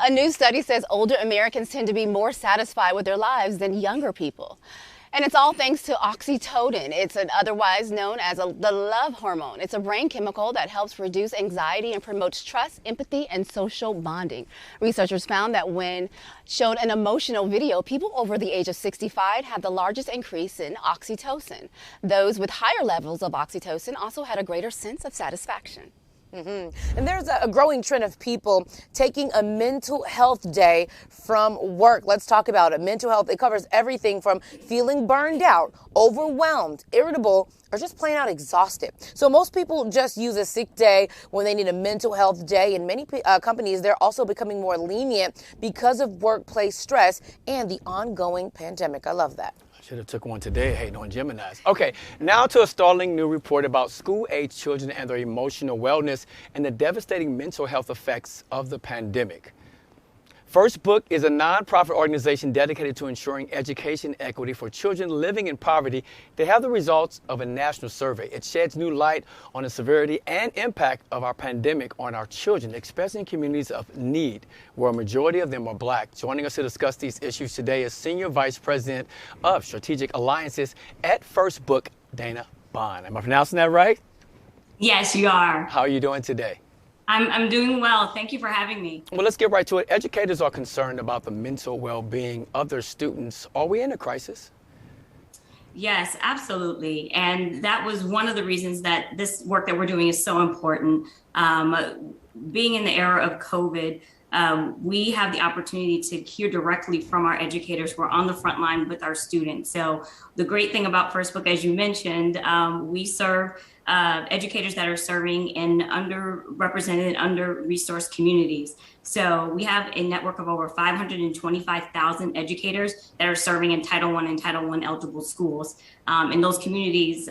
A new study says older Americans tend to be more satisfied with their lives than younger people. And it's all thanks to oxytocin. It's otherwise known as the love hormone. It's a brain chemical that helps reduce anxiety and promotes trust, empathy, and social bonding. Researchers found that when shown an emotional video, people over the age of 65 had the largest increase in oxytocin. Those with higher levels of oxytocin also had a greater sense of satisfaction. And there's a growing trend of people taking a mental health day from work. Let's talk about it. Mental health, it covers everything from feeling burned out, overwhelmed, irritable, or just plain out exhausted. So most people just use a sick day when they need a mental health day. And many companies, they're also becoming more lenient because of workplace stress and the ongoing pandemic. I love that. Should have took one today, hating on Geminis. Okay, now to a startling new report about school-age children and their emotional wellness and the devastating mental health effects of the pandemic. First Book is a nonprofit organization dedicated to ensuring education equity for children living in poverty. They have the results of a national survey. It sheds new light on the severity and impact of our pandemic on our children, especially in communities of need, where a majority of them are Black. Joining us to discuss these issues today is Senior Vice President of Strategic Alliances at First Book, Dana Bond. Am I pronouncing that right? Yes, you are. How are you doing today? I'm doing well. Thank you for having me. Well, let's get right to it. Educators are concerned about the mental well-being of their students. Are we in a crisis? Yes, absolutely. And that was one of the reasons that this work that we're doing is so important. Being in the era of COVID, we have the opportunity to hear directly from our educators. We're on the front line with our students. So the great thing about First Book, as you mentioned, we serve educators that are serving in underrepresented, under-resourced communities. So we have a network of over 525,000 educators that are serving in Title I and Title I eligible schools. In those communities,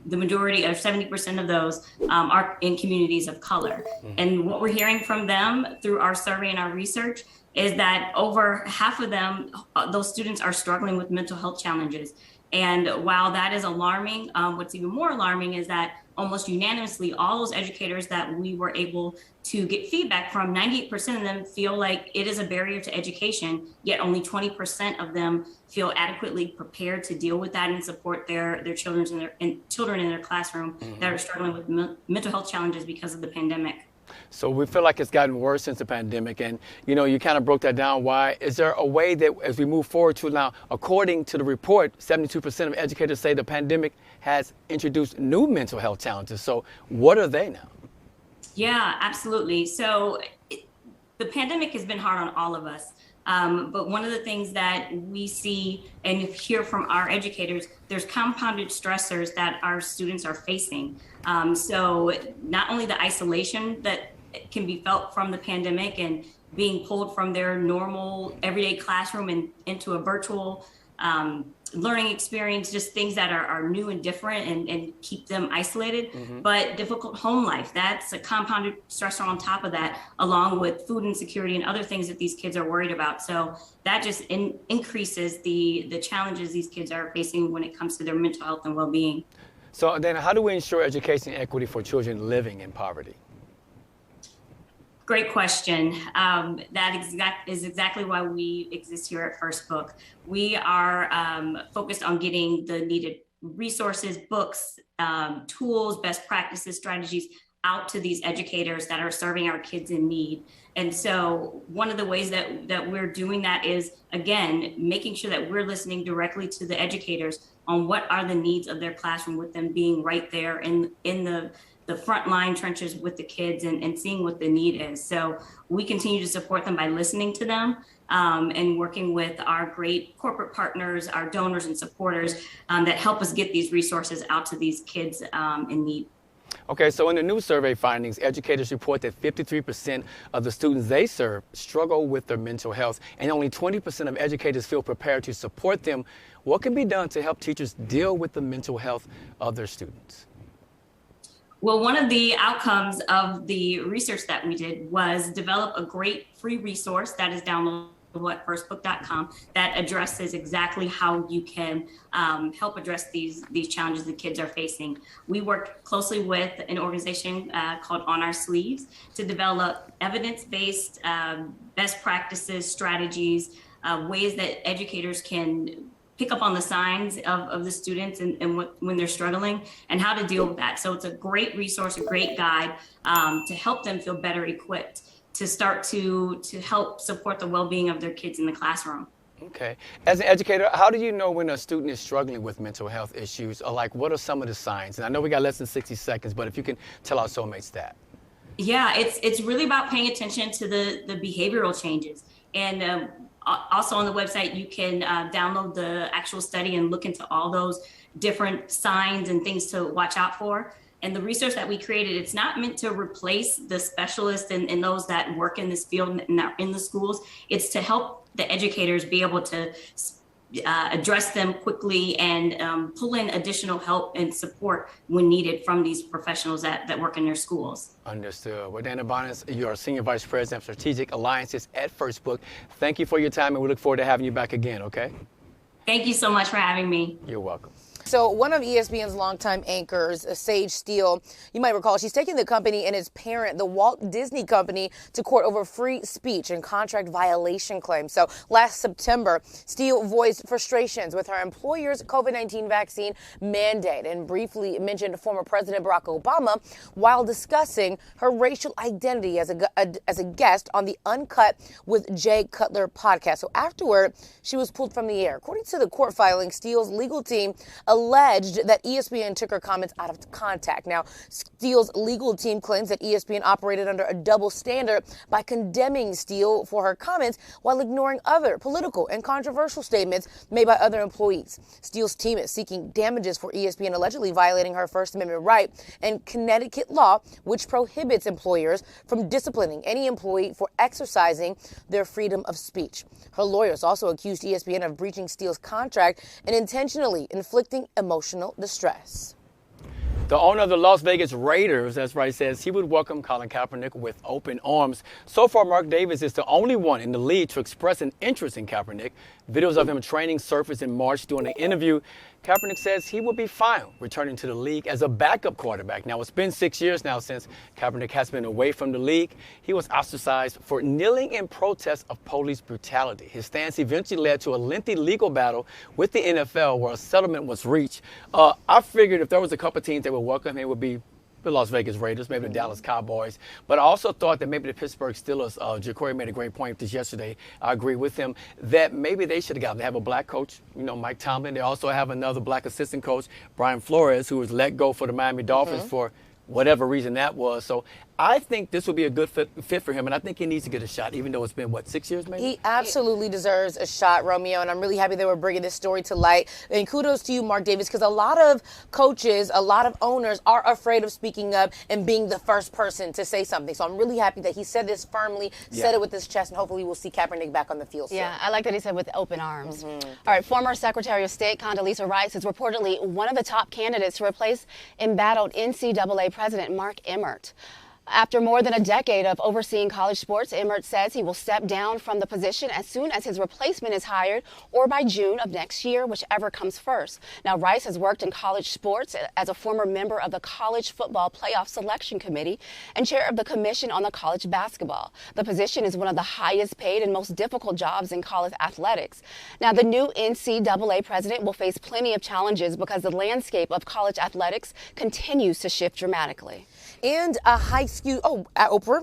the majority of 70% of those are in communities of color. And what we're hearing from them through our survey and our research is that over half of them, those students are struggling with mental health challenges. And while that is alarming, what's even more alarming is that almost unanimously, all those educators that we were able to get feedback from, 98% of them feel like it is a barrier to education, yet only 20% of them feel adequately prepared to deal with that and support their children in their classroom that are struggling with mental health challenges because of the pandemic. So we feel like it's gotten worse since the pandemic. And, you kind of broke that down. Why? Is there a way that as we move forward to now, according to the report, 72% of educators say the pandemic has introduced new mental health challenges. So what are they now? Yeah, absolutely. So the pandemic has been hard on all of us. But one of the things that we see and hear from our educators, there's compounded stressors that our students are facing. So not only the isolation that can be felt from the pandemic and being pulled from their normal everyday classroom and into a virtual learning experience, just things that are new and different and keep them isolated, but difficult home life. That's a compounded stressor on top of that, along with food insecurity and other things that these kids are worried about. So that just increases the challenges these kids are facing when it comes to their mental health and well-being. So then how do we ensure education equity for children living in poverty? Great question. That is exactly why we exist here at First Book. We are focused on getting the needed resources, books, tools, best practices, strategies out to these educators that are serving our kids in need. And so one of the ways that we're doing that is, again, making sure that we're listening directly to the educators on what are the needs of their classroom, with them being right there in the front line trenches with the kids and seeing what the need is. So we continue to support them by listening to them and working with our great corporate partners, our donors and supporters that help us get these resources out to these kids in need. Okay, so in the new survey findings, educators report that 53% of the students they serve struggle with their mental health, and only 20% of educators feel prepared to support them. What can be done to help teachers deal with the mental health of their students? Well, one of the outcomes of the research that we did was develop a great free resource that is downloadable whatfirstbook.com that addresses exactly how you can help address these challenges the kids are facing. We work closely with an organization called On Our Sleeves to develop evidence-based best practices, strategies, ways that educators can pick up on the signs of the students and when they're struggling and how to deal with that. So it's a great resource, a great guide to help them feel better equipped to start to help support the well-being of their kids in the classroom. Okay. As an educator, how do you know when a student is struggling with mental health issues, or like what are some of the signs? And I know we got less than 60 seconds, but if you can tell our soulmates that. Yeah, it's really about paying attention to the behavioral changes. And also on the website, you can download the actual study and look into all those different signs and things to watch out for. And the research that we created, it's not meant to replace the specialists and those that work in this field and are in the schools. It's to help the educators be able to address them quickly and pull in additional help and support when needed from these professionals that work in their schools. Understood. Well, Dana Bonas, you are Senior Vice President of Strategic Alliances at First Book. Thank you for your time, and we look forward to having you back again, okay? Thank you so much for having me. You're welcome. So one of ESPN's longtime anchors, Sage Steele, you might recall, she's taking the company and its parent, the Walt Disney Company, to court over free speech and contract violation claims. So last September, Steele voiced frustrations with her employer's COVID-19 vaccine mandate and briefly mentioned former President Barack Obama while discussing her racial identity as a guest on the Uncut with Jay Cutler podcast. So afterward, she was pulled from the air. According to the court filing, Steele's legal team alleged that ESPN took her comments out of context. Now, Steele's legal team claims that ESPN operated under a double standard by condemning Steele for her comments while ignoring other political and controversial statements made by other employees. Steele's team is seeking damages for ESPN allegedly violating her First Amendment right and Connecticut law, which prohibits employers from disciplining any employee for exercising their freedom of speech. Her lawyers also accused ESPN of breaching Steele's contract and intentionally inflicting emotional distress. The owner of the Las Vegas Raiders, that's right, says he would welcome Colin Kaepernick with open arms. So far, Mark Davis is the only one in the league to express an interest in Kaepernick. Videos of him training surfaced in March during an interview. Kaepernick says he will be fine returning to the league as a backup quarterback. Now, it's been 6 years now since Kaepernick has been away from the league. He was ostracized for kneeling in protest of police brutality. His stance eventually led to a lengthy legal battle with the NFL where a settlement was reached. I figured if there was a couple teams that would welcome him, it would be the Las Vegas Raiders, maybe the Dallas Cowboys. But I also thought that maybe the Pittsburgh Steelers, Jacory made a great point this yesterday. I agree with him that maybe they should have gotten. They have a black coach, Mike Tomlin. They also have another black assistant coach, Brian Flores, who was let go for the Miami Dolphins for whatever reason that was. So I think this would be a good fit for him, and I think he needs to get a shot, even though it's been, 6 years maybe? He absolutely deserves a shot, Romeo, and I'm really happy they were bringing this story to light. And kudos to you, Mark Davis, because a lot of coaches, a lot of owners are afraid of speaking up and being the first person to say something. So I'm really happy that he said this firmly, said it with his chest, and hopefully we'll see Kaepernick back on the field soon. Yeah, I like that he said with open arms. All right, former Secretary of State Condoleezza Rice is reportedly one of the top candidates to replace embattled Ncaa President Mark Emmert. After more than a decade of overseeing college sports, Emmert says he will step down from the position as soon as his replacement is hired or by June of next year, whichever comes first. Now, Rice has worked in college sports as a former member of the College Football Playoff Selection Committee and chair of the Commission on the College Basketball. The position is one of the highest paid and most difficult jobs in college athletics. Now, the new NCAA president will face plenty of challenges because the landscape of college athletics continues to shift dramatically. And Oprah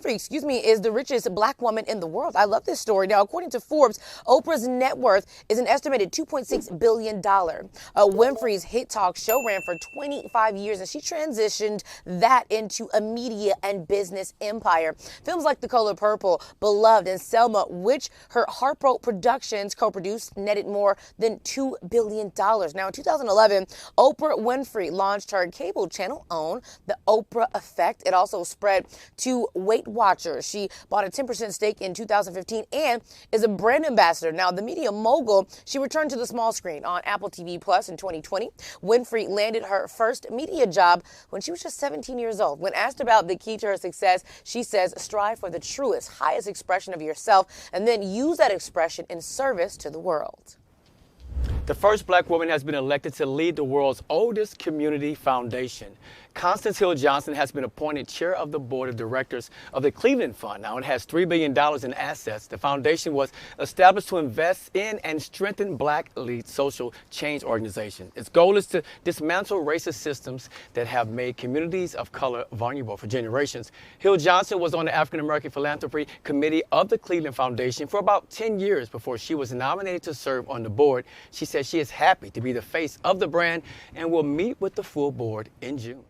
Winfrey, is the richest black woman in the world. I love this story. Now, according to Forbes, Oprah's net worth is an estimated $2.6 billion. Winfrey's hit talk show ran for 25 years, and she transitioned that into a media and business empire. Films like The Color Purple, Beloved, and Selma, which her Heartbroken Productions co-produced, netted more than $2 billion. Now, in 2011, Oprah Winfrey launched her cable channel OWN, The Oprah Effect. It also spread went to Weight Watchers. She bought a 10% stake in 2015 and is a brand ambassador. Now, the media mogul, she returned to the small screen on Apple TV Plus in 2020. Winfrey landed her first media job when she was just 17 years old. When asked about the key to her success, she says, strive for the truest, highest expression of yourself, and then use that expression in service to the world. The first black woman has been elected to lead the world's oldest community foundation. Constance Hill Johnson has been appointed chair of the board of directors of the Cleveland Fund. Now, it has $3 billion in assets. The foundation was established to invest in and strengthen black-led social change organizations. Its goal is to dismantle racist systems that have made communities of color vulnerable for generations. Hill Johnson was on the African American Philanthropy Committee of the Cleveland Foundation for about 10 years before she was nominated to serve on the board. She says she is happy to be the face of the brand and will meet with the full board in June.